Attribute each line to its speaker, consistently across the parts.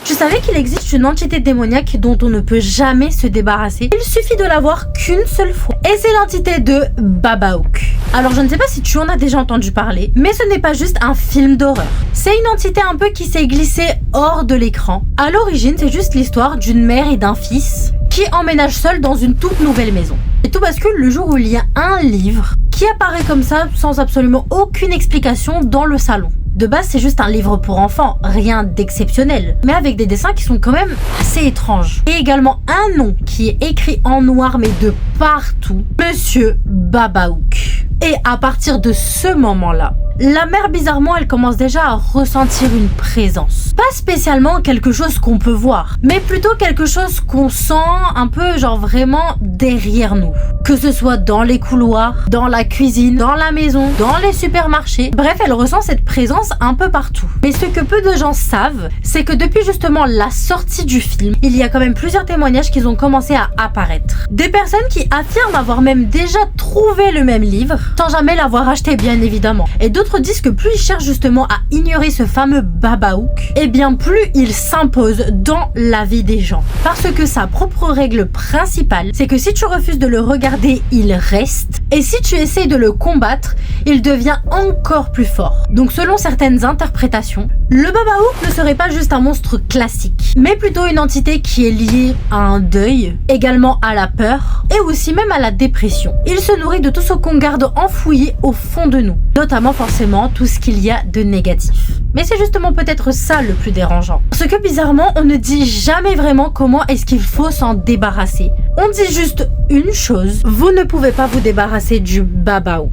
Speaker 1: Tu savais qu'il existe une entité démoniaque dont on ne peut jamais se débarrasser? Il suffit de la voir qu'une seule fois. Et c'est l'entité de Babaook. Alors je ne sais pas si tu en as déjà entendu parler, mais ce n'est pas juste un film d'horreur. C'est une entité un peu qui s'est glissée hors de l'écran. À l'origine, c'est juste l'histoire d'une mère et d'un fils qui emménagent seuls dans une toute nouvelle maison. Et tout bascule le jour où il y a un livre qui apparaît comme ça sans absolument aucune explication dans le salon. De base, c'est juste un livre pour enfants, rien d'exceptionnel, mais avec des dessins qui sont quand même assez étranges. Et également un nom qui est écrit en noir mais de partout, Monsieur Babaook. Et à partir de ce moment-là, la mère bizarrement elle commence déjà à ressentir une présence. Pas spécialement quelque chose qu'on peut voir, mais plutôt quelque chose qu'on sent un peu genre vraiment derrière nous. Que ce soit dans les couloirs, dans la cuisine, dans la maison, dans les supermarchés. Bref, elle ressent cette présence un peu partout. Mais ce que peu de gens savent, c'est que depuis justement la sortie du film, il y a quand même plusieurs témoignages qui ont commencé à apparaître. Des personnes qui affirment avoir même déjà trouvé le même livre, sans jamais l'avoir acheté bien évidemment. Et d'autres disent que plus ils cherchent justement à ignorer ce fameux Babaook, et bien plus il s'impose dans la vie des gens. Parce que sa propre règle principale, c'est que si tu refuses de le regarder, il reste. Et si tu essayes de le combattre, il devient encore plus fort. Donc selon certaines interprétations, le Babaook ne serait pas juste un monstre classique, mais plutôt une entité qui est liée à un deuil, également à la peur, et aussi même à la dépression. Il se nourrit de tout ce qu'on garde enfoui au fond de nous, notamment forcément tout ce qu'il y a de négatif. Mais c'est justement peut-être ça le plus dérangeant. Parce que bizarrement, on ne dit jamais vraiment comment est-ce qu'il faut s'en débarrasser. On dit juste une chose, vous ne pouvez pas vous débarrasser du Babaook.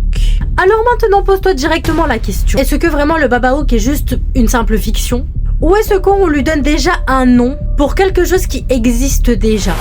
Speaker 1: Alors maintenant, pose-toi directement la question. Est-ce que vraiment le Babaook est juste une simple fiction? Ou est-ce qu'on lui donne déjà un nom pour quelque chose qui existe déjà?